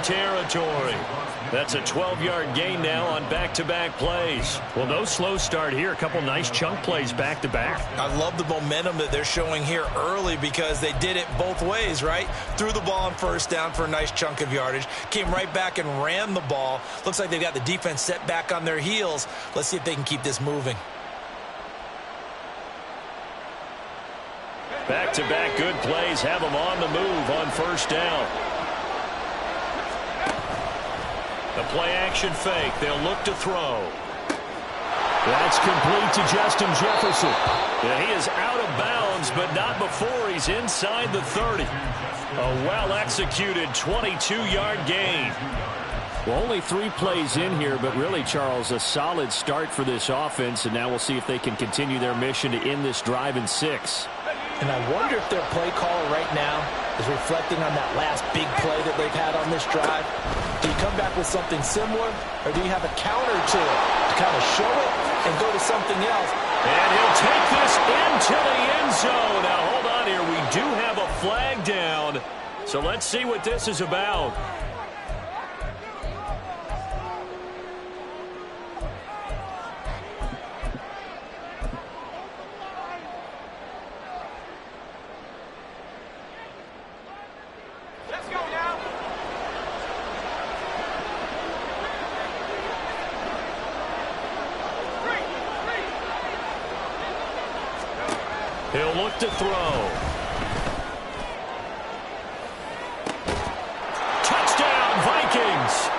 territory. That's a 12-yard gain now on back-to-back plays. Well, no slow start here. A couple nice chunk plays back-to-back. I love the momentum that they're showing here early because they did it both ways, right? Threw the ball on first down for a nice chunk of yardage. Came right back and ran the ball. Looks like they've got the defense set back on their heels. Let's see if they can keep this moving. Back-to-back good plays have them on the move on first down. The play-action fake. They'll look to throw. That's complete to Justin Jefferson. Yeah, he is out of bounds, but not before he's inside the 30. A well-executed 22-yard gain. Well, only 3 plays in here, but really, Charles, a solid start for this offense, and now we'll see if they can continue their mission to end this drive in 6. And I wonder if their play caller right now is reflecting on that last big play that they've had on this drive. Do you come back with something similar, or do you have a counter to it to kind of show it and go to something else? And he'll take this into the end zone. Now, hold on here. We do have a flag down, so let's see what this is about. He'll look to throw. Touchdown, Vikings!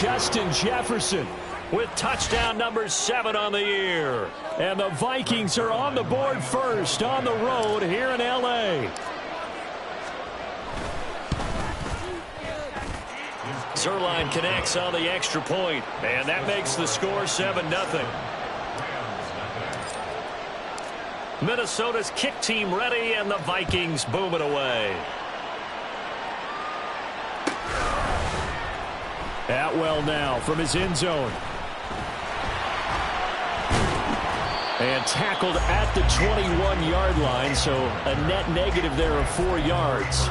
Justin Jefferson with touchdown number 7 on the year. And the Vikings are on the board first on the road here in L.A. Zuerlein connects on the extra point, and that makes the score 7-0. Minnesota's kick team ready, and the Vikings boom it away. Atwell now from his end zone. And tackled at the 21-yard line, so a net negative there of 4 yards.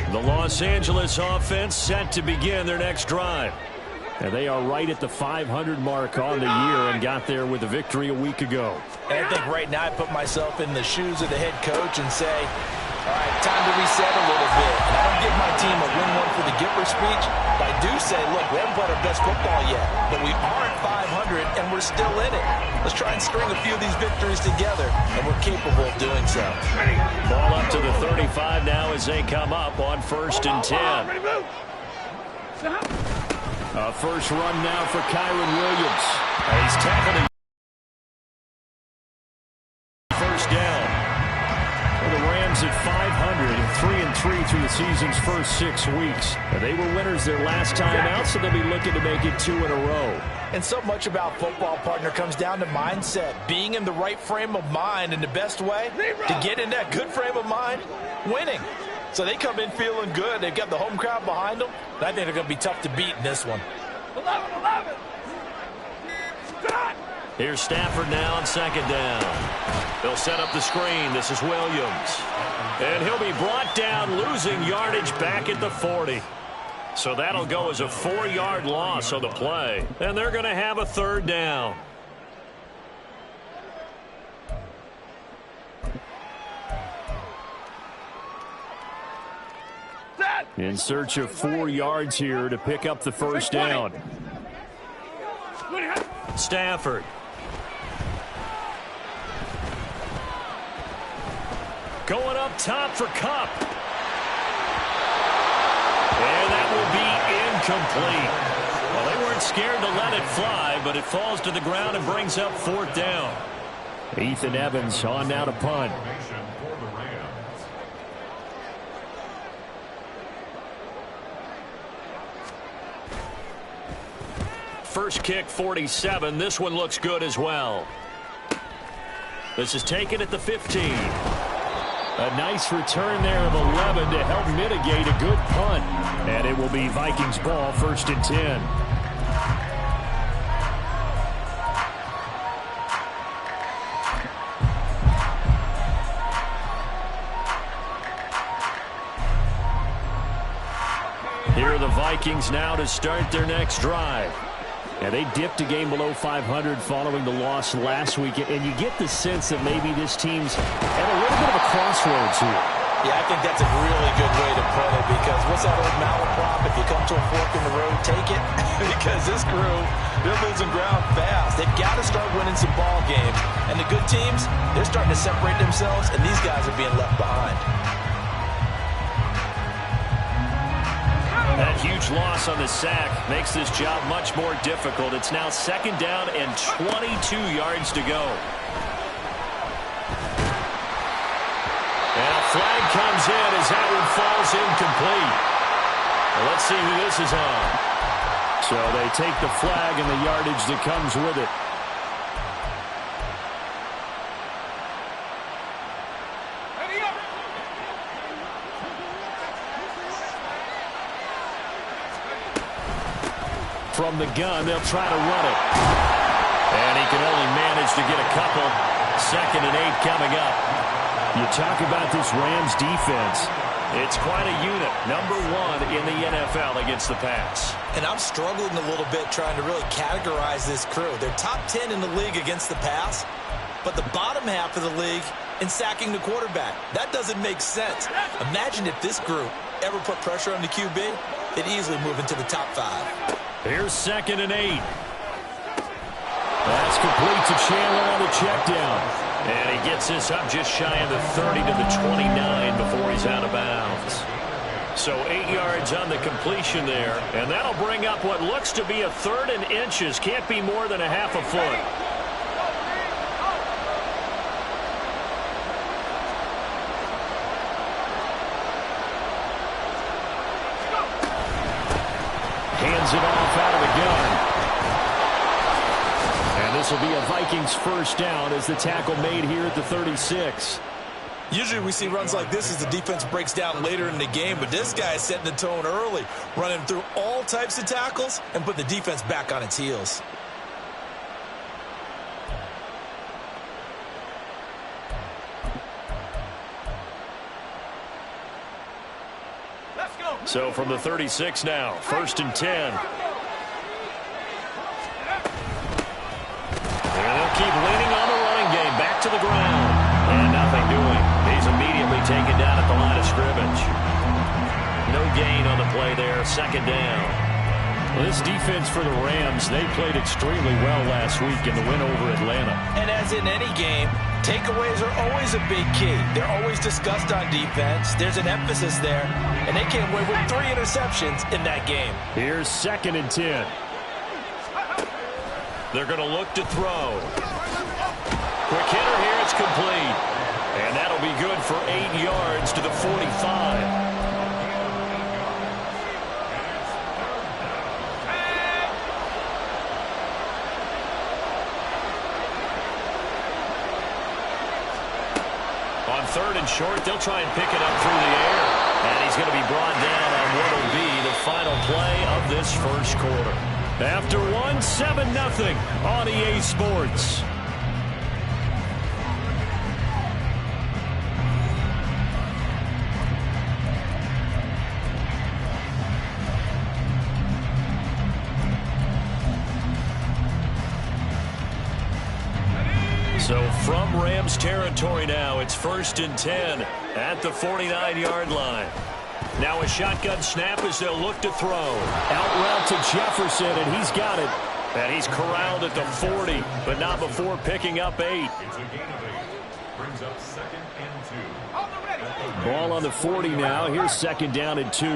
The Los Angeles offense set to begin their next drive. And they are right at the 500 mark on the year and got there with a victory a week ago. And I think right now I put myself in the shoes of the head coach and say, all right, time to reset a little bit. And I don't give my team a win one for the Gipper speech, but I do say, look, we haven't played our best football yet, but we are at 500 and we're still in it. Let's try and string a few of these victories together, and we're capable of doing so. Ball up to the 35 now as they come up on 1st and 10. A first run now for Kyren Williams. And he's tackled him. First down. Well, the Rams at 500, 3-3 through the season's first 6 weeks. And they were winners their last time out, so they'll be looking to make it 2 in a row. And so much about football, partner, comes down to mindset. Being in the right frame of mind, and the best way to get in that good frame of mind, winning. So they come in feeling good. They've got the home crowd behind them. And I think they're going to be tough to beat in this one. 11. Here's Stafford now on 2nd down. They'll set up the screen. This is Williams. And he'll be brought down, losing yardage back at the 40. So that'll go as a 4-yard loss on the play. And they're going to have a 3rd down. In search of 4 yards here to pick up the first down. Stafford. Going up top for Kupp. And that will be incomplete. Well, they weren't scared to let it fly, but it falls to the ground and brings up 4th down. Ethan Evans on now to punt. First kick, 47. This one looks good as well. This is taken at the 15. A nice return there of 11 to help mitigate a good punt. And it will be Vikings ball, 1st and 10. Here are the Vikings now to start their next drive. And they dipped a game below 500 following the loss last week. And you get the sense that maybe this team's at a little bit of a crossroads here. Yeah, I think that's a really good way to put it, because what's that old malaprop? If you come to a fork in the road, take it. Because this crew, they're losing ground fast. They've got to start winning some ball games. And the good teams, they're starting to separate themselves, and these guys are being left behind. That huge loss on the sack makes this job much more difficult. It's now 2nd down and 22 yards to go. And a flag comes in as that one falls incomplete. Well, let's see who this is on. So they take the flag and the yardage that comes with it. From the gun, they'll try to run it. And he can only manage to get a couple. 2nd and 8 coming up. You talk about this Rams defense. It's quite a unit. #1 in the NFL against the pass. And I'm struggling a little bit trying to really categorize this crew. They're top 10 in the league against the pass, but the bottom half of the league in sacking the quarterback. That doesn't make sense. Imagine if this group ever put pressure on the QB, they'd easily move into the top 5. Here's 2nd and 8. That's complete to Chandler on the check down. And he gets this up just shy of the 30 to the 29 before he's out of bounds. So 8 yards on the completion there. And that'll bring up what looks to be a 3rd and inches. Can't be more than a half a foot. Hands it off out of the gun. And this will be a Vikings 1st down as the tackle made here at the 36. Usually we see runs like this as the defense breaks down later in the game, but this guy is setting the tone early, running through all types of tackles and put the defense back on its heels. So from the 36 now, 1st and 10. And they'll keep leaning on the running game. Back to the ground. And nothing doing. He's immediately taken down at the line of scrimmage. No gain on the play there. 2nd down. Well, this defense for the Rams, they played extremely well last week in the win over Atlanta. And as in any game, takeaways are always a big key. They're always discussed on defense. There's an emphasis there, and they came away with 3 interceptions in that game. Here's 2nd and 10. They're going to look to throw. Quick hitter here, it's complete. And that'll be good for 8 yards to the 45. On 3rd and short, they'll try and pick it up through the air. And he's going to be brought down on what will be the final play of this 1st quarter. After 1, 7-0 on EA Sports. So from Rams territory now, it's 1st and 10 at the 49-yard line. Now a shotgun snap as they'll look to throw. Out route to Jefferson, and he's got it. And he's corralled at the 40, but not before picking up 8. Ball on the 40 now. Here's 2nd down and 2.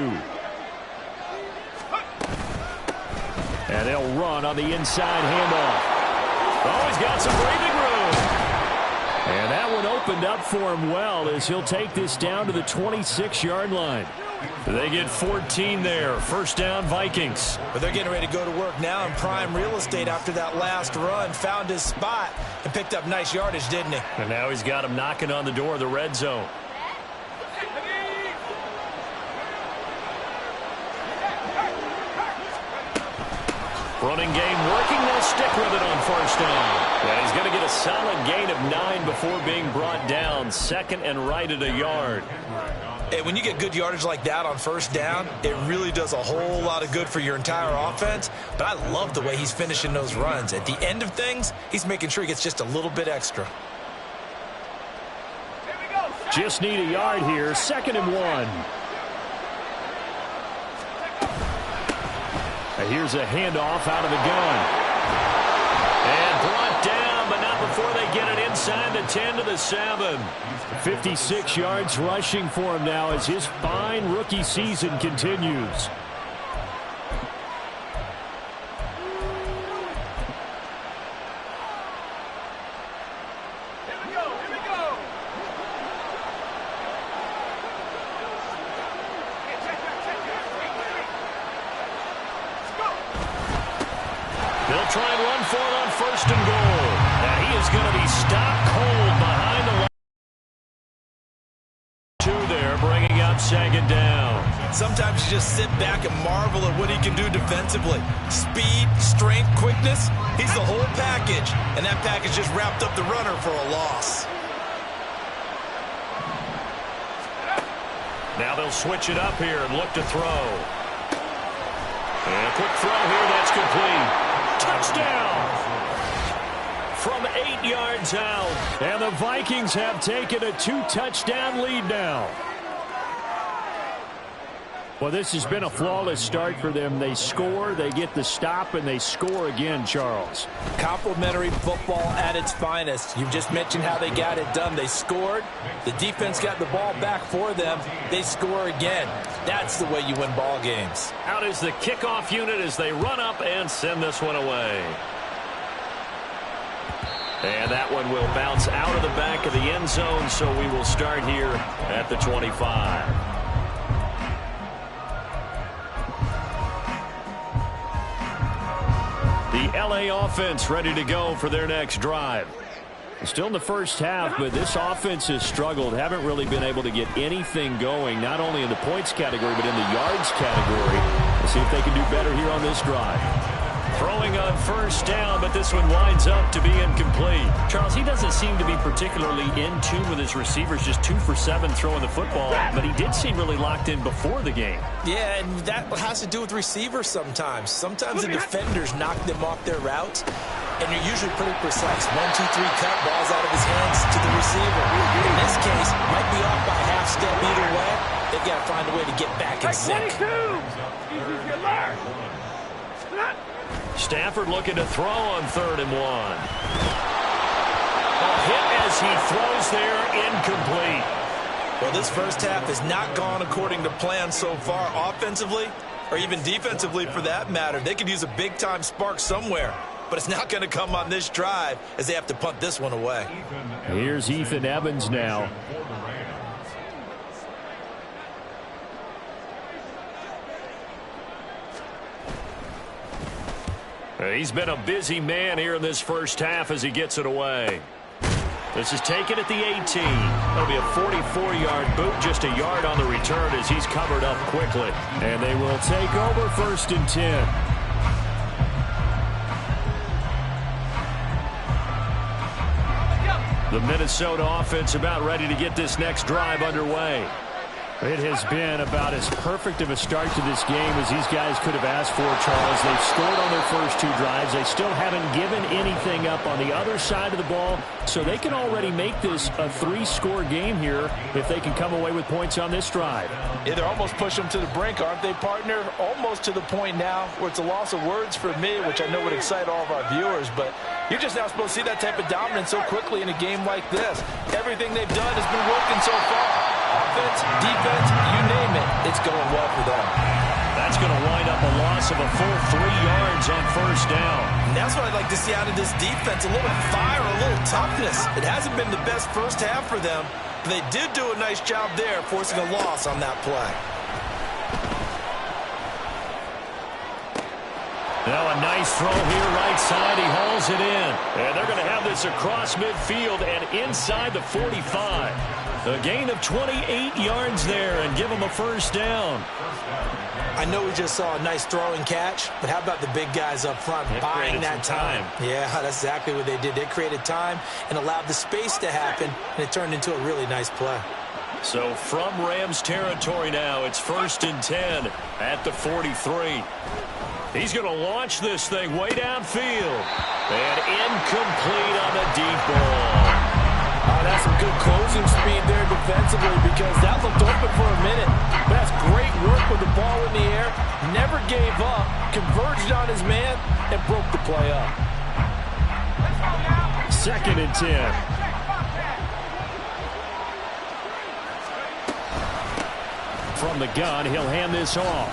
And they'll run on the inside handoff. Oh, he's got some breathing room. And that one opened up for him well as he'll take this down to the 26-yard line. They get 14 there. 1st down, Vikings. But they're getting ready to go to work now in prime real estate after that last run. Found his spot and picked up nice yardage, didn't he? And now he's got him knocking on the door of the red zone. Running game working. They'll stick with it on first down. And he's going to get a solid gain of 9 before being brought down. Second and right at a yard. And when you get good yardage like that on first down, it really does a whole lot of good for your entire offense. But I love the way he's finishing those runs. At the end of things, he's making sure he gets just a little bit extra. Just need a yard here. 2nd and 1. Here's a handoff out of the gun. And brought down, but not before they get it inside the 10 to the 7. 56 yards rushing for him now as his fine rookie season continues. They'll try and run for it on 1st and goal. And he is going to be stopped cold behind the line. 2 there, bringing up 2nd down. Sometimes you just sit back and marvel at what he can do defensively. Speed, strength, quickness, he's the whole package. And that package just wrapped up the runner for a loss. Now they'll switch it up here and look to throw. And a quick throw here, that's complete. Touchdown! From 8 yards out. And the Vikings have taken a 2-touchdown lead now. Well, this has been a flawless start for them. They score, they get the stop, and they score again, Charles. Complimentary football at its finest. You just mentioned how they got it done. They scored. The defense got the ball back for them. They score again. That's the way you win ball games. Out is the kickoff unit as they run up and send this one away. And that one will bounce out of the back of the end zone, so we will start here at the 25. The LA offense ready to go for their next drive. Still in the first half, but this offense has struggled. Haven't really been able to get anything going, not only in the points category, but in the yards category. Let's see if they can do better here on this drive. Throwing on first down, but this one winds up to be incomplete. Charles, he doesn't seem to be particularly in tune with his receivers, just 2 for 7 throwing the football, but he did seem really locked in before the game. Yeah, and that has to do with receivers sometimes. Sometimes the defenders knock them off their routes, and you're usually pretty precise. 1, 2, 3 cut, balls out of his hands to the receiver. In this case, might be off by half step either way. They've got to find a way to get back in sync. Stafford looking to throw on 3rd and 1. A hit as he throws there, incomplete. Well, this first half has not gone according to plan so far offensively, or even defensively for that matter. They could use a big-time spark somewhere, but it's not going to come on this drive as they have to punt this one away. Here's Ethan Evans now. He's been a busy man here in this first half as he gets it away. This is taken at the 18. That'll be a 44-yard boot, just a yard on the return as he's covered up quickly. And they will take over 1st and 10. The Minnesota offense about ready to get this next drive underway. It has been about as perfect of a start to this game as these guys could have asked for, Charles. They've scored on their first 2 drives. They still haven't given anything up on the other side of the ball, so they can already make this a 3-score game here if they can come away with points on this drive. Yeah, they're almost pushing them to the brink, aren't they, partner? Almost to the point now where it's a loss of words for me, which I know would excite all of our viewers, but you're just now supposed to see that type of dominance so quickly in a game like this. Everything they've done has been working so far. Offense, defense, you name it, it's going well for them. That's going to wind up a loss of a full 3 yards on first down. And that's what I'd like to see out of this defense, a little fire, a little toughness. It hasn't been the best first half for them, but they did do a nice job there, forcing a loss on that play. Now a nice throw here right side. He hauls it in. And they're going to have this across midfield and inside the 45. A gain of 28 yards there and give them a first down. I know we just saw a nice throw and catch, but how about the big guys up front buying that time? Yeah, that's exactly what they did. They created time and allowed the space to happen, and it turned into a really nice play. So from Rams territory now, it's 1st and 10 at the 43. He's going to launch this thing way downfield. And incomplete on the deep ball. That's some good closing speed there defensively because that looked open for a minute. But that's great work with the ball in the air. Never gave up, converged on his man, and broke the play up. 2nd and 10. From the gun, he'll hand this off.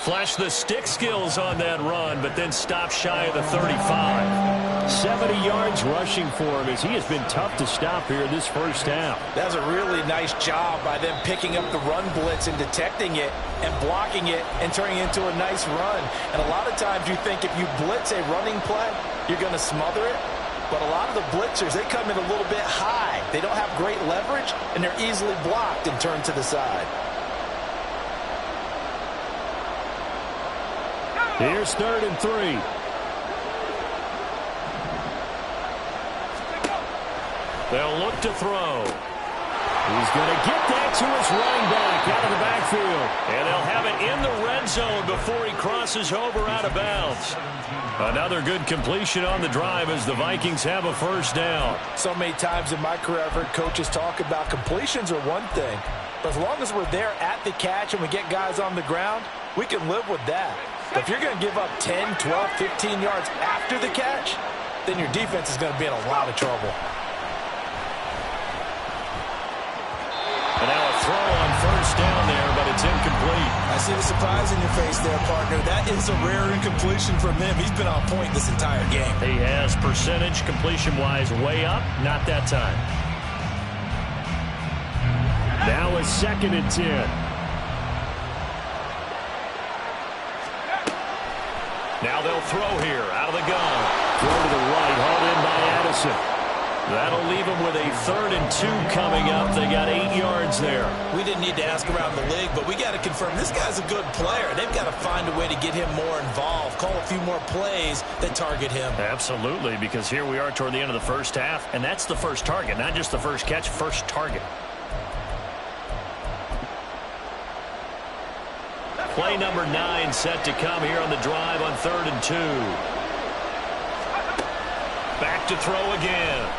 Flashed the stick skills on that run, but then stopped shy of the 35. 70 yards rushing for him as he has been tough to stop here this first half. That's a really nice job by them picking up the run blitz and detecting it and blocking it and turning it into a nice run. And a lot of times you think if you blitz a running play, you're going to smother it. But a lot of the blitzers, they come in a little bit high. They don't have great leverage, and they're easily blocked and turned to the side. Here's 3rd and 3. They'll look to throw. He's going to get that to his running back out of the backfield. And they'll have it in the red zone before he crosses over out of bounds. Another good completion on the drive as the Vikings have a first down. So many times in my career I've heard coaches talk about completions are one thing. But as long as we're there at the catch and we get guys on the ground, we can live with that. But if you're going to give up 10, 12, 15 yards after the catch, then your defense is going to be in a lot of trouble. And now a throw on first down there, but it's incomplete. I see the surprise in your face there, partner. That is a rare incompletion from him. He's been on point this entire game. He has percentage completion-wise way up, not that time. Now a 2nd and 10. Now they'll throw here out of the gun. Throw to the right, hauled in by Addison. That'll leave them with a 3rd and 2 coming up. They got 8 yards there. We didn't need to ask around the league, but we got to confirm this guy's a good player. They've got to find a way to get him more involved, call a few more plays that target him. Absolutely, because here we are toward the end of the first half, and that's the first target, not just the first catch, first target. Play number 9 set to come here on the drive on 3rd and 2. Back to throw again.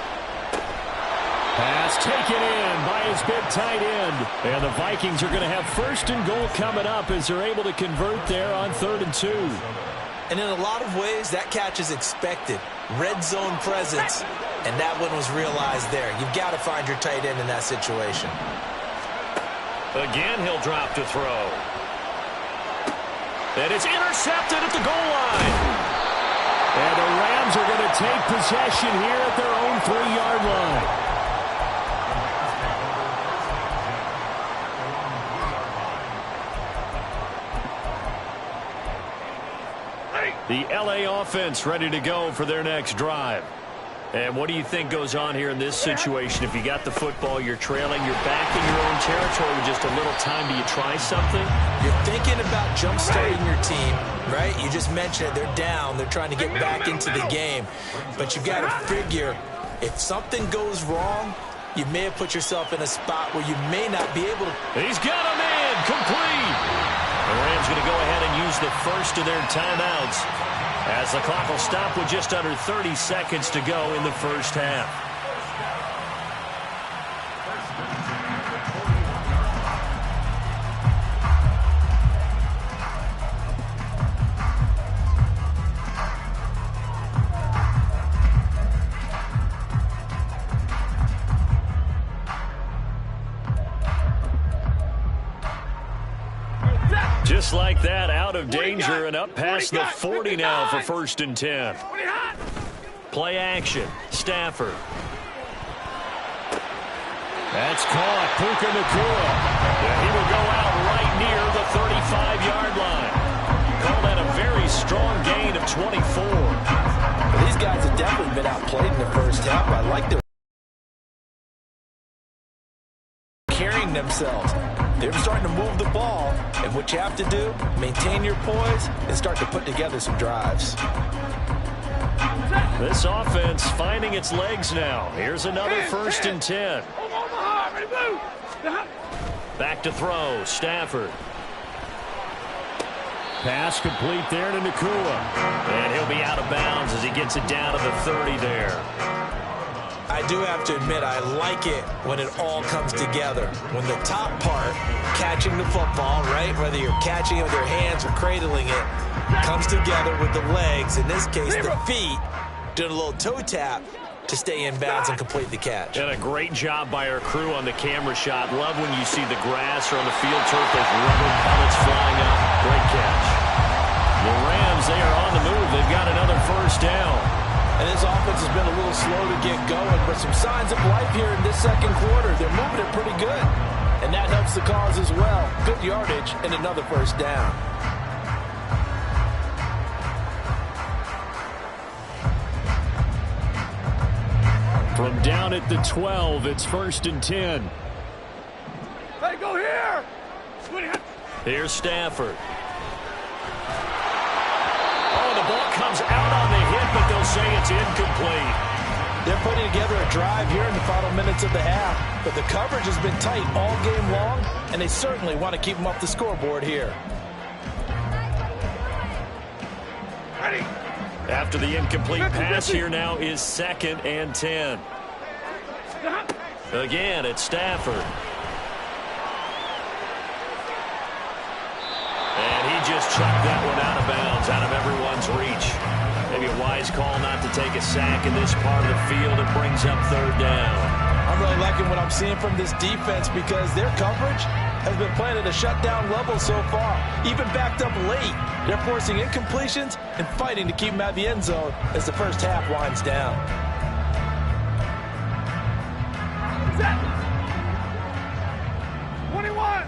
Pass taken in by his big tight end. And the Vikings are going to have 1st and goal coming up as they're able to convert there on 3rd and 2. And in a lot of ways, that catch is expected. Red zone presence, and that one was realized there. You've got to find your tight end in that situation. Again, he'll drop to throw. And it's intercepted at the goal line. And the Rams are going to take possession here at their own 3-yard line. The LA offense ready to go for their next drive. And what do you think goes on here in this situation? If you got the football, you're trailing, you're back in your own territory with just a little time. Do you try something? You're thinking about jump-starting your team, right? You just mentioned it. They're down. They're trying to get back into the game. But you've got to figure if something goes wrong, you may have put yourself in a spot where you may not be able to. He's got him in. Complete. The Rams going to go ahead and use the first of their timeouts as the clock will stop with just under 30 seconds to go in the first half. Just like that, out of danger and up past the 40 now for 1st and 10. Play action. Stafford. That's caught. Puka Nacua. And he will go out right near the 35-yard line. Call that a very strong gain of 24. Well, these guys have definitely been outplayed in the first half. I like them carrying themselves. They're starting to move what you have to do, maintain your poise and start to put together some drives. This offense finding its legs now. Here's another 1st and 10. Back to throw, Stafford. Pass complete there to Nacua. And he'll be out of bounds as he gets it down to the 30 there. I do have to admit, I like it when it all comes together. When the top part, catching the football, right, whether you're catching it with your hands or cradling it, comes together with the legs, in this case the feet, doing a little toe tap to stay in bounds and complete the catch. And a great job by our crew on the camera shot. Love when you see the grass or on the field turf, those rubber pellets flying up. Great catch. The Rams, they are on the move. They've got another 1st down. And this offense has been a little slow to get going, but some signs of life here in this 2nd quarter. They're moving it pretty good. And that helps the cause as well. Good yardage and another 1st down. From down at the 12, it's 1st and 10. Hey, go here! Here's Stafford. Oh, the ball comes out on the hit, but they'll say it's incomplete. They're putting together a drive here in the final minutes of the half, but the coverage has been tight all game long, and they certainly want to keep them up the scoreboard here. Ready. After the incomplete pass, here now is 2nd and 10. Again, it's Stafford. And he just chucked that one out of bounds, out of everyone's reach. Maybe a wise call not to take a sack in this part of the field. It brings up 3rd down. I'm really liking what I'm seeing from this defense because their coverage has been playing at a shutdown level so far. Even backed up late, they're forcing incompletions and fighting to keep them out of the end zone as the 1st half winds down. Set. 21.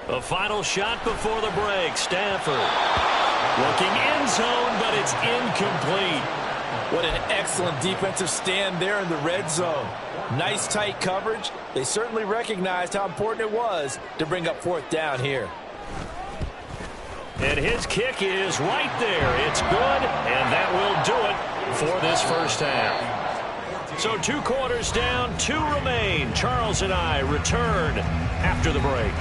A final shot before the break. Stafford looking end zone, but it's incomplete. What an excellent defensive stand there in the red zone. Nice tight coverage. They certainly recognized how important it was to bring up 4th down here. And his kick is right there. It's good, and that will do it for this 1st half. So 2 quarters down, 2 remain. Charles and I return after the break.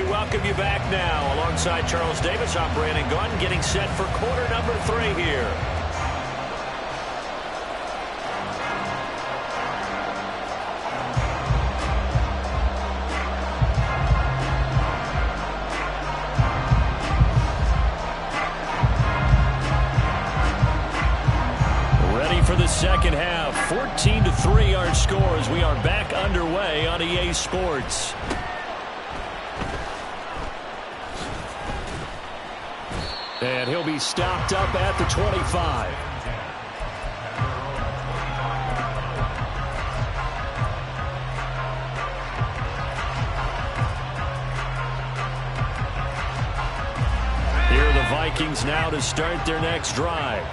Welcome you back now. Alongside Charles Davis, I'm Brandon Gunn, getting set for quarter number 3 here. Ready for the 2nd half. 14-3 our scores. We are back underway on EA Sports. And he'll be stopped up at the 25. Here are the Vikings now to start their next drive.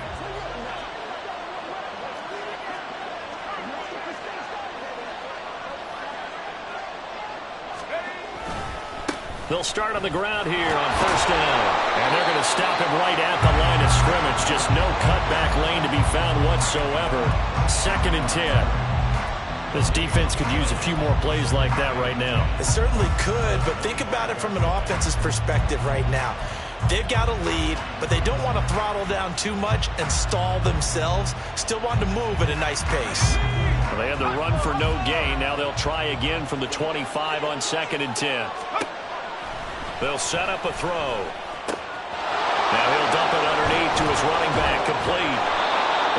They'll start on the ground here on 1st down. And they're going to stop him right at the line of scrimmage. Just no cutback lane to be found whatsoever. 2nd and 10. This defense could use a few more plays like that right now. It certainly could, but think about it from an offense's perspective right now. They've got a lead, but they don't want to throttle down too much and stall themselves. Still want to move at a nice pace. Well, they had the run for no gain. Now they'll try again from the 25 on 2nd and 10. They'll set up a throw. Now he'll dump it underneath to his running back, complete.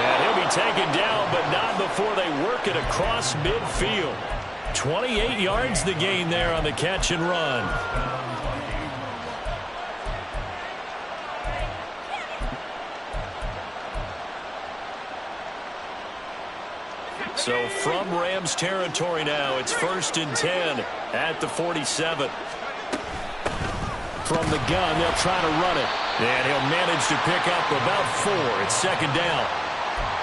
And he'll be taken down, but not before they work it across midfield. 28 yards the gain there on the catch and run. So from Rams territory now, it's 1st and 10 at the 47. From the gun, they'll try to run it. And he'll manage to pick up about 4. It's second down.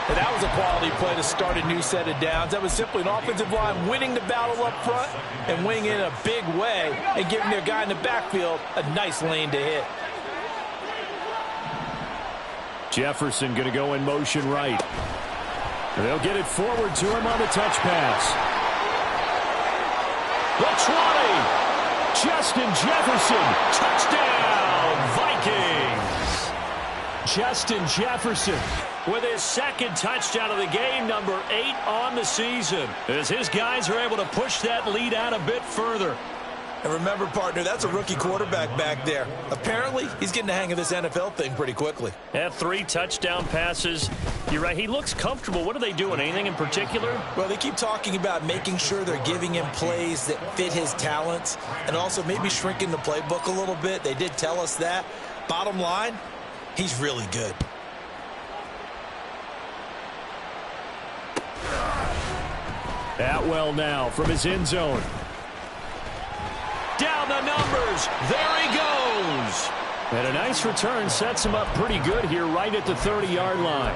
And that was a quality play to start a new set of downs. That was simply an offensive line winning the battle up front and winning in a big way and giving their guy in the backfield a nice lane to hit. Jefferson going to go in motion right. They'll get it forward to him on the touch pass. The 20. Justin Jefferson. Touchdown, Vikings. Justin Jefferson with his second touchdown of the game, number 8 on the season, as his guys are able to push that lead out a bit further. And remember, partner, that's a rookie quarterback back there. Apparently, he's getting the hang of this NFL thing pretty quickly. Had 3 touchdown passes. You're right. He looks comfortable. What are they doing? Anything in particular? Well, they keep talking about making sure they're giving him plays that fit his talents and also maybe shrinking the playbook a little bit. They did tell us that. Bottom line, he's really good. Atwell now from his end zone. Down the numbers. There he goes. And a nice return sets him up pretty good here right at the 30-yard line.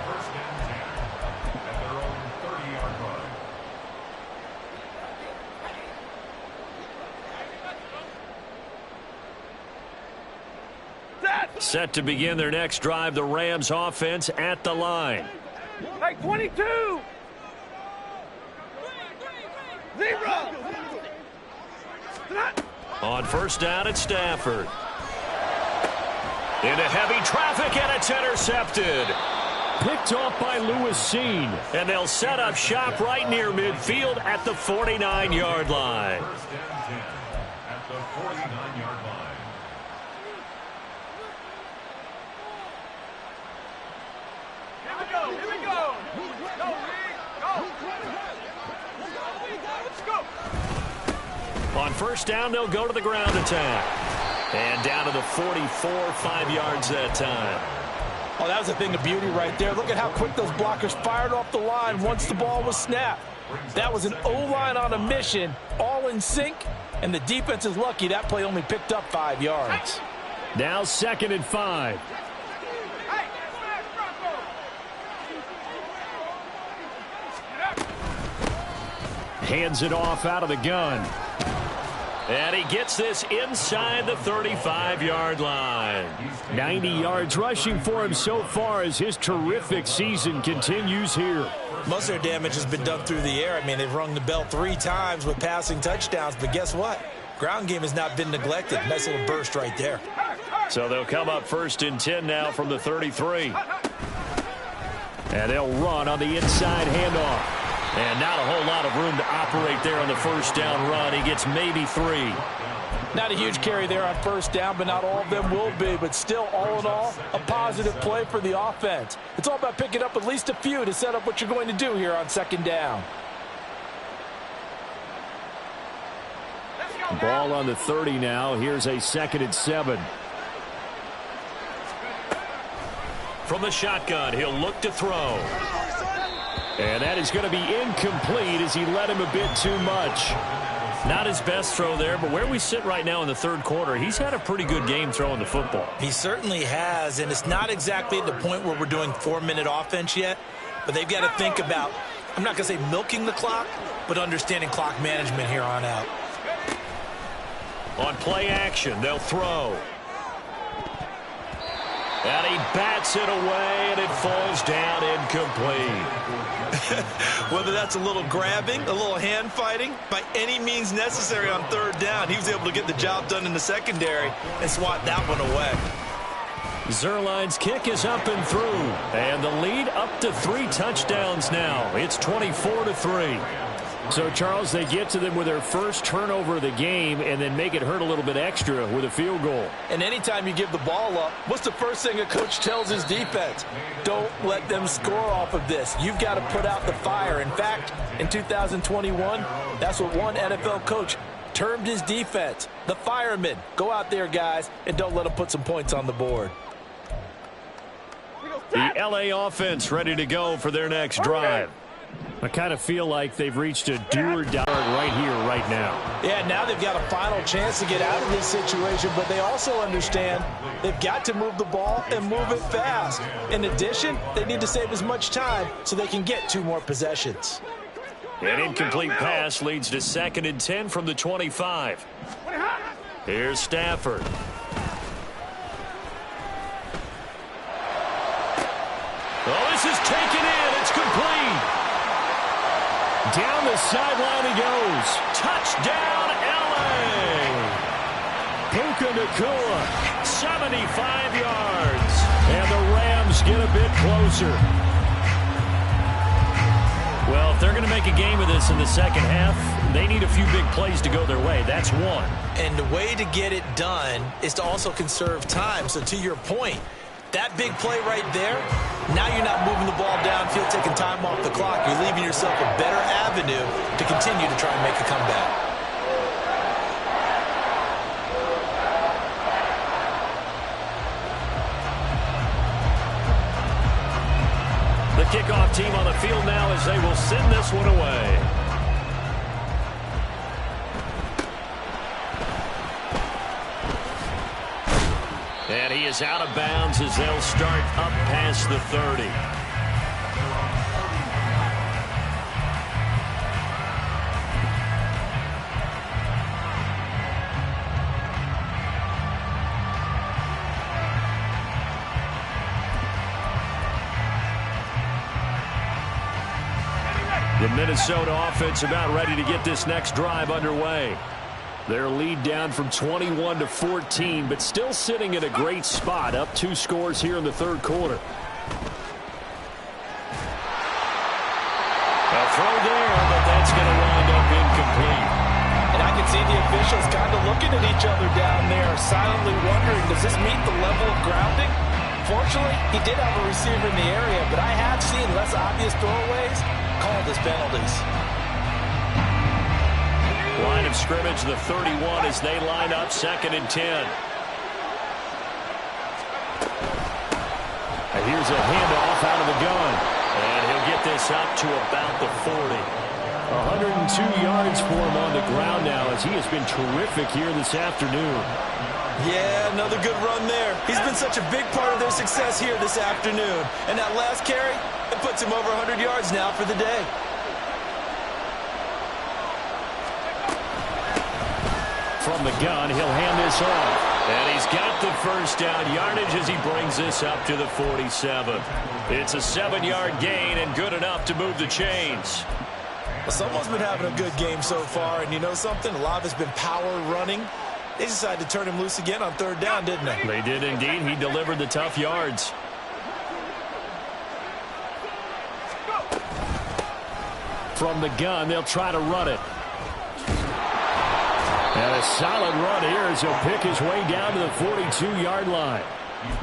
Set to begin their next drive, the Rams offense at the line. Hey, 22. 0. On first down at Stafford. Into heavy traffic, and it's intercepted. Picked off by Lewis Cine. And they'll set up shop right near midfield at the 49-yard line. On first down, they'll go to the ground attack. And down to the 44, 5 yards that time. Oh, that was a thing of beauty right there. Look at how quick those blockers fired off the line once the ball was snapped. That was an O-line on a mission, all in sync, and the defense is lucky that play only picked up 5 yards. Now 2nd and 5. Hands it off out of the gun. And he gets this inside the 35-yard line. 90 yards rushing for him so far as his terrific season continues here. Most of their damage has been done through the air. I mean, they've rung the bell 3 times with passing touchdowns, but guess what? Ground game has not been neglected. Nice little burst right there. So they'll come up 1st and 10 now from the 33. And they'll run on the inside handoff. And not a whole lot of room to operate there on the first down run. He gets maybe 3. Not a huge carry there on first down, but not all of them will be. But still, all in all, a positive play for the offense. It's all about picking up at least a few to set up what you're going to do here on 2nd down. Ball on the 30 now. Here's a 2nd and 7. From the shotgun, he'll look to throw. And that is going to be incomplete as he led him a bit too much. Not his best throw there, but where we sit right now in the 3rd quarter, he's had a pretty good game throwing the football. He certainly has, and it's not exactly at the point where we're doing 4-minute offense yet, but they've got to think about, I'm not going to say milking the clock, but understanding clock management here on out. On play action, they'll throw. And he bats it away, and it falls down incomplete. Whether that's a little grabbing, a little hand fighting, by any means necessary on 3rd down, he was able to get the job done in the secondary and swat that one away. Zuerlein's kick is up and through, and the lead up to 3 touchdowns now. It's 24-3. So, Charles, they get to them with their first turnover of the game and then make it hurt a little bit extra with a field goal. And anytime you give the ball up, what's the first thing a coach tells his defense? Don't let them score off of this. You've got to put out the fire. In fact, in 2021, that's what one NFL coach termed his defense, the firemen. Go out there, guys, and don't let them put some points on the board. The LA offense ready to go for their next drive. I kind of feel like they've reached a do-or-die right here, right now. Yeah, now they've got a final chance to get out of this situation, but they also understand they've got to move the ball and move it fast. In addition, they need to save as much time so they can get 2 more possessions. An incomplete pass leads to 2nd and 10 from the 25. Here's Stafford. Oh, this is taken in. It's complete. Down the sideline he goes. Touchdown, L.A. Puka Nacua, 75 yards. And the Rams get a bit closer. Well, if they're going to make a game of this in the second half, they need a few big plays to go their way. That's one. And the way to get it done is to also conserve time. So to your point, that big play right there, now you're not moving the ball downfield, taking time off the clock. You're leaving yourself a better avenue to continue to try and make a comeback. The kickoff team on the field now as they will send this one away. And he is out of bounds as they'll start up past the 30. The Minnesota offense about ready to get this next drive underway. Their lead down from 21 to 14, but still sitting in a great spot, up 2 scores here in the third quarter. A throw there, but that's going to wind up incomplete. And I can see the officials kind of looking at each other down there, silently wondering, does this meet the level of grounding? Fortunately, he did have a receiver in the area, but I have seen less obvious throwaways called as penalties. Line of scrimmage, the 31 as they line up 2nd and 10. And here's a handoff out of the gun. And he'll get this up to about the 40. 102 yards for him on the ground now as he has been terrific here this afternoon. Yeah, another good run there. He's been such a big part of their success here this afternoon. And that last carry, it puts him over 100 yards now for the day. From the gun, he'll hand this off. And he's got the first down yardage as he brings this up to the 47. It's a 7-yard gain and good enough to move the chains. Well, someone's been having a good game so far, and you know something? A lot of it's been power running. They decided to turn him loose again on 3rd down, didn't they? They did indeed. He delivered the tough yards. From the gun, they'll try to run it. And a solid run here as he'll pick his way down to the 42-yard line.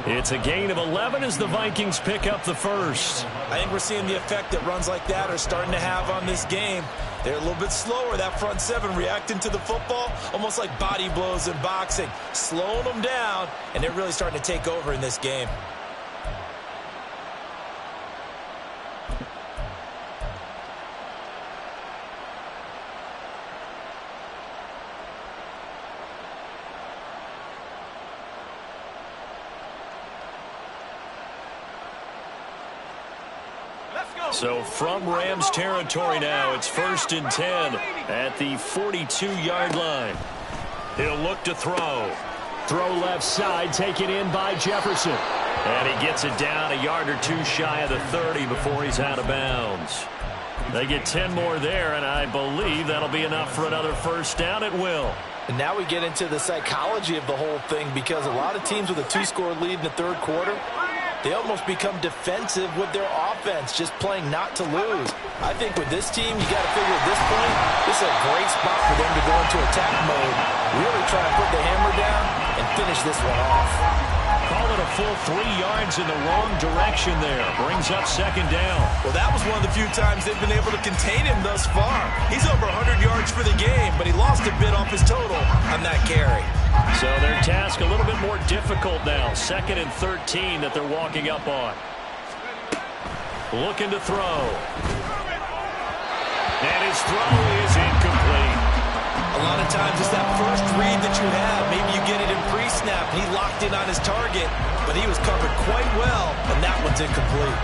It's a gain of 11 as the Vikings pick up the first. I think we're seeing the effect that runs like that are starting to have on this game. They're a little bit slower, that front 7, reacting to the football, almost like body blows in boxing, slowing them down, and they're really starting to take over in this game. So from Rams territory now, it's 1st and 10 at the 42-yard line. He'll look to throw. Throw left side, taken in by Jefferson. And he gets it down a yard or 2 shy of the 30 before he's out of bounds. They get 10 more there, and I believe that'll be enough for another first down at will. And now we get into the psychology of the whole thing, because a lot of teams with a 2-score lead in the third quarter, they almost become defensive with their offense, just playing not to lose. I think with this team, you got to figure at this point, this is a great spot for them to go into attack mode, really try and put the hammer down and finish this one off. Call it a full 3 yards in the wrong direction there. Brings up 2nd down. Well, that was one of the few times they've been able to contain him thus far. He's over 100 yards for the game, but he lost a bit off his total on that carry. So their task a little bit more difficult now. 2nd and 13 that they're walking up on. Looking to throw. And his throw is incomplete. A lot of times it's that first read that you have. Maybe you get it in pre-snap. He locked in on his target, but he was covered quite well, and that one's incomplete.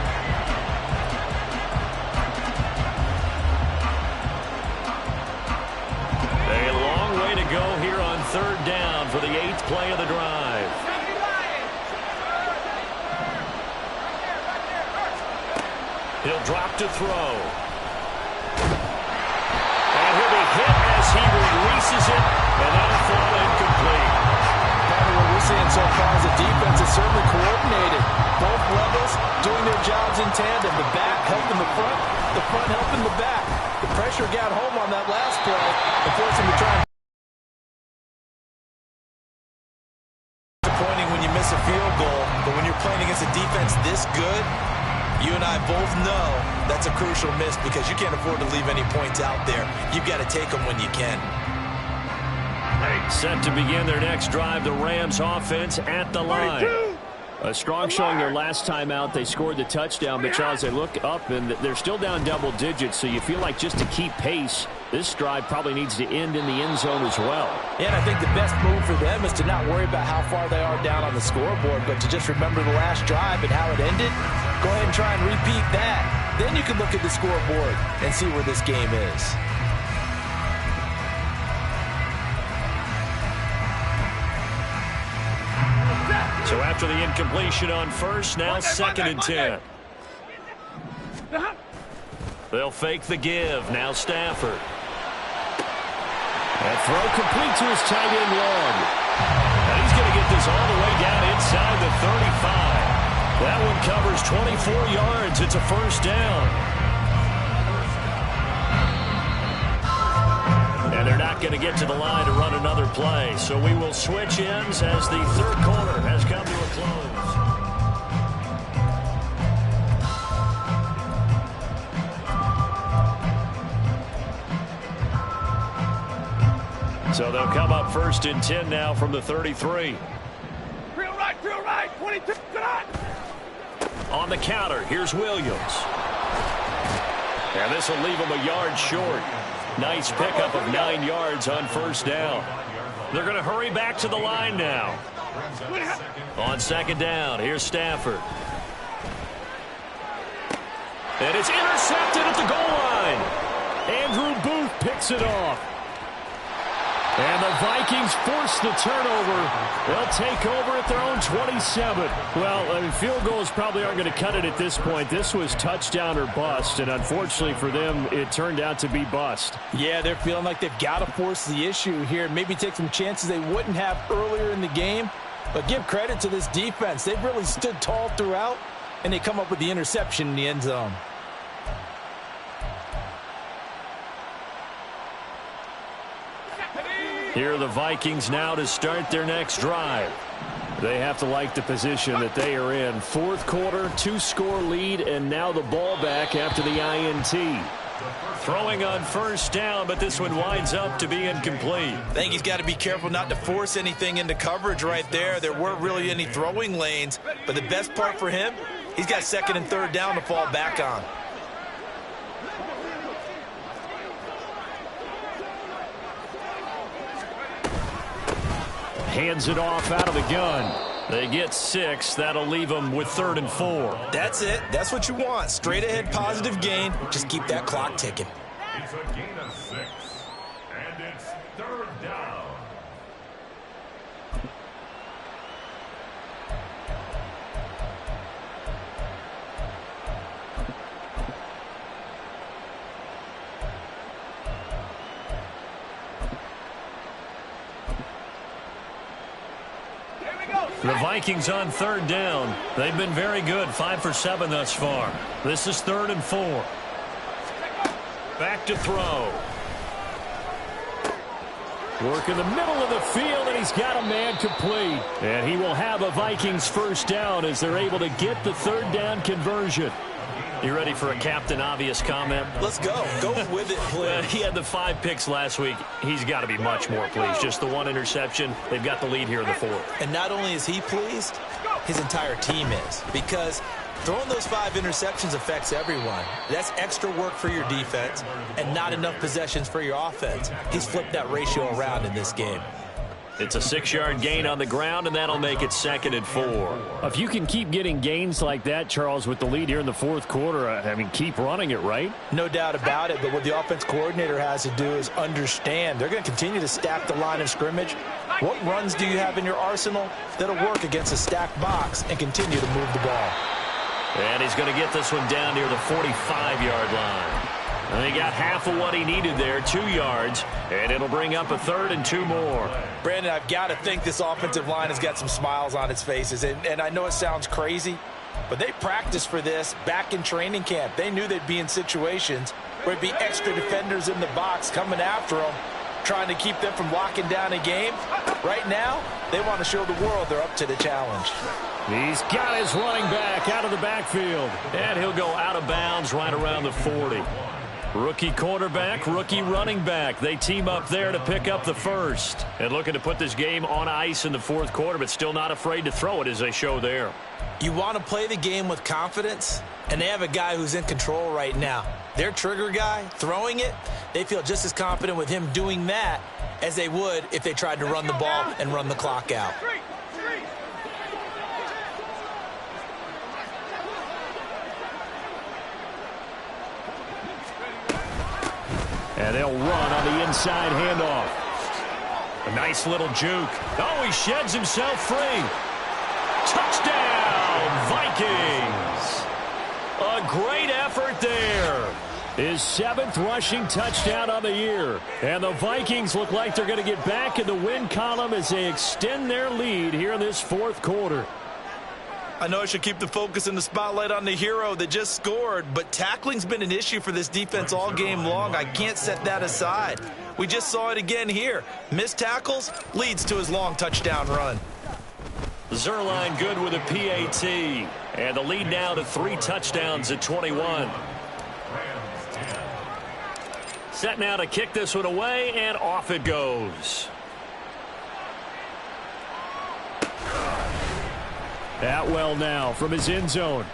A long way to go here on third down for the 8th play of the drive. He'll drop to throw. And he'll be hit as he releases it, and that'll fall incomplete. Part of what we're seeing so far is the defense is certainly coordinated. Both levels doing their jobs in tandem. The back helping the front helping the back. The pressure got home on that last play and forced him to try and disappointing when you miss a field goal, but when you're playing against a defense this good, you and I both know that's a crucial miss because you can't afford to leave any points out there. You've got to take them when you can. Set to begin their next drive, the Rams offense at the line. A strong showing their last time out. They scored the touchdown, but Charles, they look up and they're still down double digits, so you feel like just to keep pace, this drive probably needs to end in the end zone as well. Yeah, and I think the best move for them is to not worry about how far they are down on the scoreboard, but to just remember the last drive and how it ended. Go ahead and try and repeat that. Then you can look at the scoreboard and see where this game is. So after the incompletion on first, now 2nd and 10. They'll fake the give. Now Stafford. That throw complete to his tight end Long. And he's going to get this all the way down inside the 35. That one covers 24 yards. It's a first down. And they're not going to get to the line to run another play. So we will switch ends as the third quarter has come to a close. So they'll come up 1st and 10 now from the 33. Real right, 22, good on. On the counter, here's Williams. And this will leave him a yard short. Nice pickup of 9 yards on first down. They're going to hurry back to the line now. On 2nd down, here's Stafford. And it's intercepted at the goal line. Andrew Booth picks it off. And the Vikings force the turnover. They'll take over at their own 27. Well, I mean, field goals probably aren't going to cut it at this point. This was touchdown or bust, and unfortunately for them, it turned out to be bust. Yeah, they're feeling like they've got to force the issue here. Maybe take some chances they wouldn't have earlier in the game. But give credit to this defense. They've really stood tall throughout, and they come up with the interception in the end zone. Here are the Vikings now to start their next drive. They have to like the position that they are in. 4th quarter, 2-score lead, and now the ball back after the INT. Throwing on first down, but this one winds up to be incomplete. I think he's got to be careful not to force anything into coverage right there. There weren't really any throwing lanes, but the best part for him, he's got 2nd and 3rd down to fall back on. Hands it off out of the gun. They get 6. That'll leave them with 3rd and 4. That's it. That's what you want. Straight ahead positive gain. Just keep that clock ticking. It's a gain of 6. And it's 3rd down. The Vikings on 3rd down. They've been very good, 5 for 7 thus far. This is 3rd and 4. Back to throw. Work in the middle of the field, and he's got a man complete. And he will have a Vikings first down as they're able to get the 3rd down conversion. You ready for a Captain Obvious comment? Let's go. Go with it, please. He had the 5 picks last week. He's got to be much more pleased. Just the 1 interception. They've got the lead here in the 4th. And not only is he pleased, his entire team is. Because Throwing those 5 interceptions affects everyone. That's extra work for your defense and not enough possessions for your offense. He's flipped that ratio around in this game. It's a 6-yard gain on the ground, and that'll make it 2nd and 4. If you can keep getting gains like that, Charles, with the lead here in the 4th quarter, I mean, keep running it, right? No doubt about it, but what the offense coordinator has to do is understand they're going to continue to stack the line of scrimmage. What runs do you have in your arsenal that'll work against a stacked box and continue to move the ball? And he's going to get this one down near the 45-yard line. And he got half of what he needed there, 2 yards, and it'll bring up a 3rd and 2 more. Brandon, I've got to think this offensive line has got some smiles on its faces, and I know it sounds crazy, but they practiced for this back in training camp. They knew they'd be in situations where there'd be extra defenders in the box coming after them, trying to keep them from locking down a game. Right now, they want to show the world they're up to the challenge. He's got his running back out of the backfield. And he'll go out of bounds right around the 40. Rookie quarterback, rookie running back. They team up there to pick up the first. And looking to put this game on ice in the 4th quarter, but still not afraid to throw it as they show there. You want to play the game with confidence, and they have a guy who's in control right now. Their trigger guy, throwing it, they feel just as confident with him doing that as they would if they tried to run the ball and run the clock out. And they'll run on the inside handoff. A nice little juke. Oh, he sheds himself free. Touchdown, Vikings. A great effort there. His 7th rushing touchdown on the year. And the Vikings look like they're going to get back in the win column as they extend their lead here in this 4th quarter. I know I should keep the focus and the spotlight on the hero that just scored, but tackling's been an issue for this defense all game long. I can't set that aside. We just saw it again here. Missed tackles leads to his long touchdown run. Zuerlein good with a PAT. And the lead now to 3 touchdowns at 21. Set now to kick this one away, and off it goes. Atwell now from his end zone.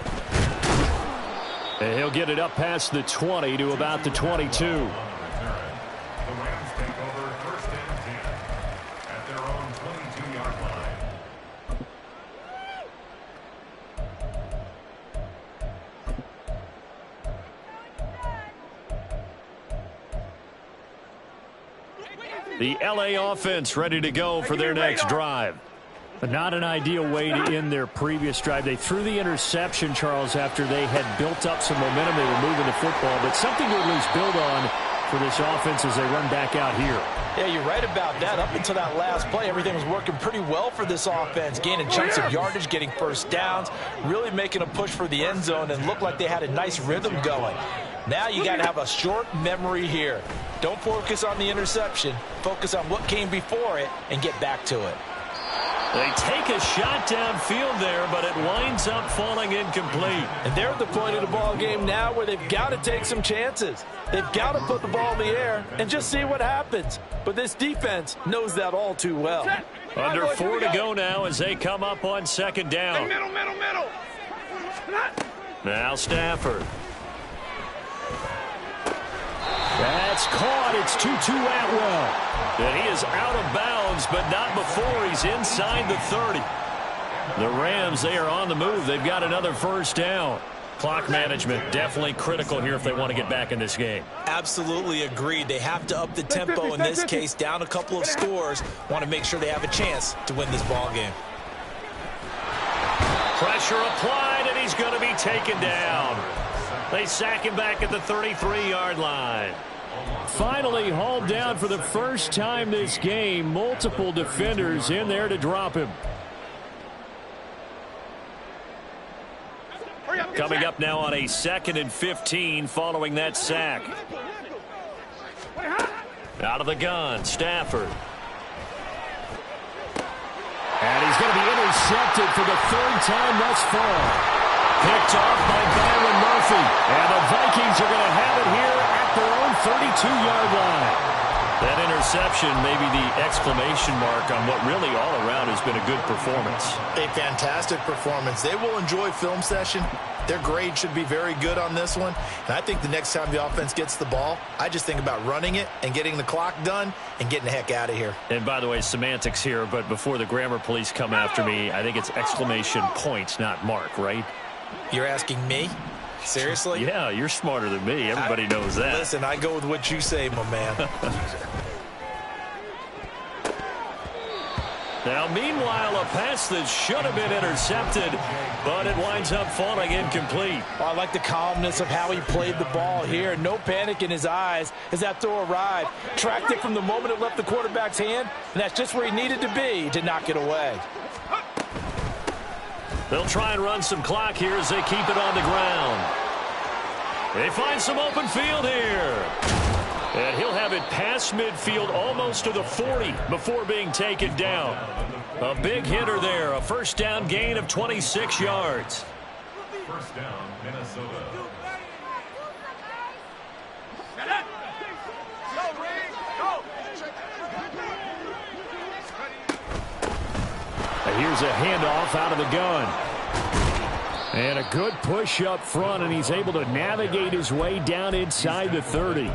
And he'll get it up past the 20 to about the 22. The Rams take over 1st and 10 at their own 22-yard line. The LA offense ready to go for their next drive. But not an ideal way to end their previous drive. They threw the interception, Charles, after they had built up some momentum. They were moving the football, but something to at least build on for this offense as they run back out here. Yeah, you're right about that. Up until that last play, everything was working pretty well for this offense, gaining chunks of yardage, getting first downs, really making a push for the end zone, and looked like they had a nice rhythm going. Now you got to have a short memory here. Don't focus on the interception. Focus on what came before it and get back to it. They take a shot downfield there, but it winds up falling incomplete. And they're at the point of the ball game now where they've got to take some chances. They've got to put the ball in the air and just see what happens. But this defense knows that all too well. Under 4 to go now as they come up on 2nd down. Middle. Now Stafford. That's caught. It's 2-2 Atwell. And he is out of bounds, but not before he's inside the 30. The Rams, they are on the move. They've got another first down. Clock management definitely critical here if they want to get back in this game. Absolutely agreed. They have to up the tempo in this case, down a couple of scores. Want to make sure they have a chance to win this ball game. Pressure applied, and he's going to be taken down. They sack him back at the 33-yard line. Finally hauled down for the first time this game. Multiple defenders in there to drop him. Coming up now on a 2nd and 15 following that sack. Out of the gun, Stafford. And he's going to be intercepted for the 3rd time thus far. Picked off by Byron Murphy. And the Vikings are going to have it here at their own 32-yard line. That interception may be the exclamation mark on what really all around has been a good performance. A fantastic performance. They will enjoy film session. Their grade should be very good on this one. And I think the next time the offense gets the ball, I just think about running it and getting the clock done and getting the heck out of here. And by the way, semantics here, but before the grammar police come after me, I think it's exclamation point, not mark, right? You're asking me? Seriously? Yeah, you're smarter than me. Everybody knows that. Listen, I go with what you say, my man. Now, meanwhile, a pass that should have been intercepted, but it winds up falling incomplete. I like the calmness of how he played the ball here. No panic in his eyes as that throw arrived. Tracked it from the moment it left the quarterback's hand, and that's just where he needed to be to knock it away. They'll try and run some clock here as they keep it on the ground. They find some open field here. And he'll have it past midfield almost to the 40 before being taken down. A big hitter there. A first down gain of 26 yards. First down, Minnesota. And here's a handoff out of the gun. And a good push up front, and he's able to navigate his way down inside the 30.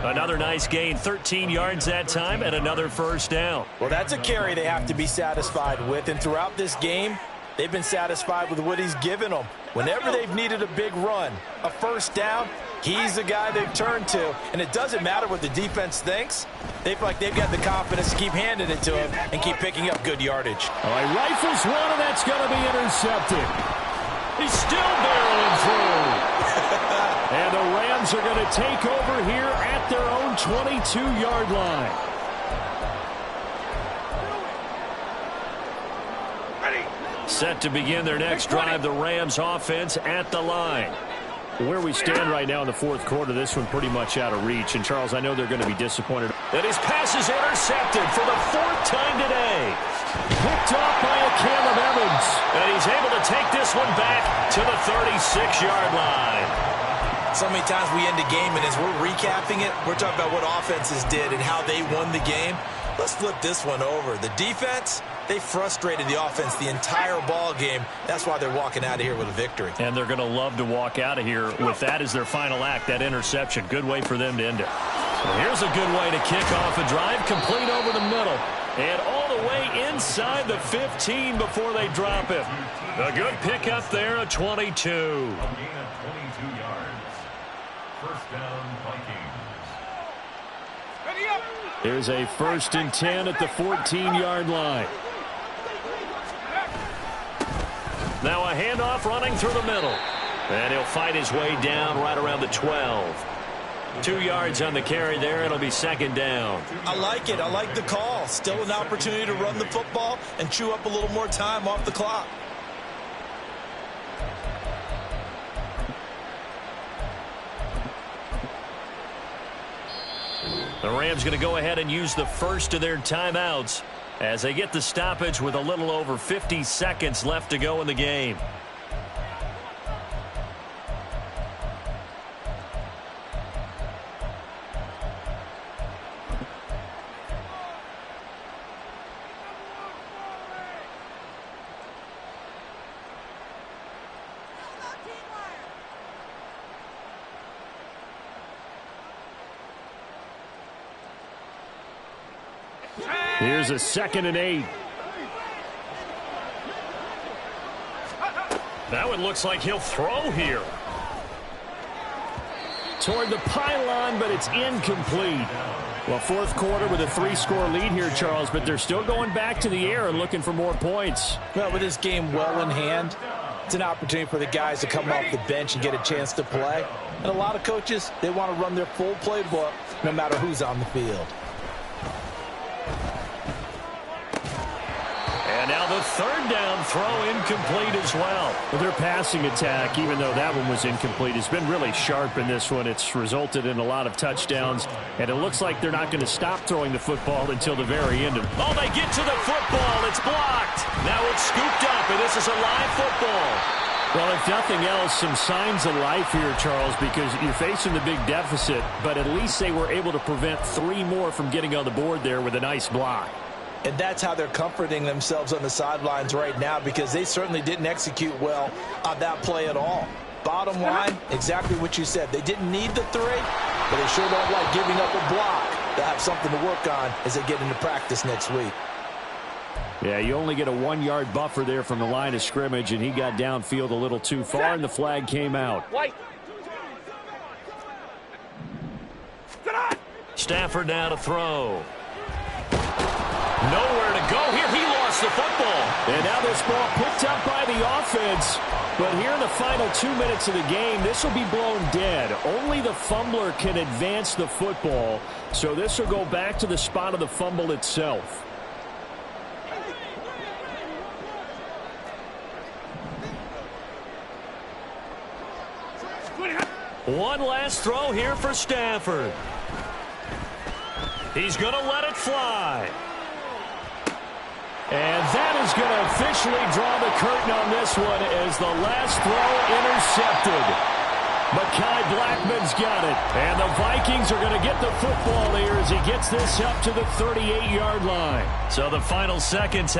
Another nice gain, 13 yards that time, and another first down. Well, that's a carry they have to be satisfied with, and throughout this game, they've been satisfied with what he's given them. Whenever they've needed a big run, a first down, he's the guy they've turned to, and it doesn't matter what the defense thinks. They feel like they've got the confidence to keep handing it to him and keep picking up good yardage. All right, rifles one, and that's going to be intercepted. He's still barreling through. And the Rams are going to take over here at their own 22-yard line. Set to begin their next drive, the Rams offense at the line. Where we stand right now in the fourth quarter, this one pretty much out of reach. And, Charles, I know they're going to be disappointed. And his pass is intercepted for the fourth time today. Picked off by a Caleb Evans. And he's able to take this one back to the 36-yard line. So many times we end a game, and as we're recapping it, we're talking about what offenses did and how they won the game. Let's flip this one over. The defense, they frustrated the offense the entire ball game. That's why they're walking out of here with a victory. And they're going to love to walk out of here with that as their final act, that interception. Good way for them to end it. Well, here's a good way to kick off a drive, complete over the middle. And all the way inside the 15 before they drop it. A good pickup there at 22. A gain of 22 yards. First down, Vikings. Ready up. There's a 1st and 10 at the 14-yard line. Now a handoff running through the middle. And he'll fight his way down right around the 12. 2 yards on the carry there. It'll be second down. I like it. I like the call. Still an opportunity to run the football and chew up a little more time off the clock. The Rams going to go ahead and use the first of their timeouts as they get the stoppage with a little over 50 seconds left to go in the game. Here's a 2nd and 8. That one looks like he'll throw here. Toward the pylon, but it's incomplete. Well, fourth quarter with a 3-score lead here, Charles, but they're still going back to the air and looking for more points. Well, with this game well in hand, it's an opportunity for the guys to come off the bench and get a chance to play. And a lot of coaches, they want to run their full playbook no matter who's on the field. And now the 3rd down throw incomplete as well. Well, their passing attack, even though that one was incomplete, has been really sharp in this one. It's resulted in a lot of touchdowns, and it looks like they're not going to stop throwing the football until the very end. Oh, they get to the football. It's blocked. Now it's scooped up, and this is a live football. Well, if nothing else, some signs of life here, Charles, because you're facing the big deficit, but at least they were able to prevent 3 more from getting on the board there with a nice block. And that's how they're comforting themselves on the sidelines right now, because they certainly didn't execute well on that play at all. Bottom line, exactly what you said. They didn't need the 3, but they sure don't like giving up a block. They'll have something to work on as they get into practice next week. Yeah, you only get a 1-yard buffer there from the line of scrimmage, and he got downfield a little too far, and the flag came out. Stafford now to throw. Nowhere to go here. He lost the football. And now this ball picked up by the offense. But here in the final 2 minutes of the game, this will be blown dead. Only the fumbler can advance the football. So this will go back to the spot of the fumble itself. One last throw here for Stafford. He's going to let it fly. And that is going to officially draw the curtain on this one as the last throw intercepted. Mekhi Blackmon's got it. And the Vikings are going to get the football here as he gets this up to the 38-yard line. So the final seconds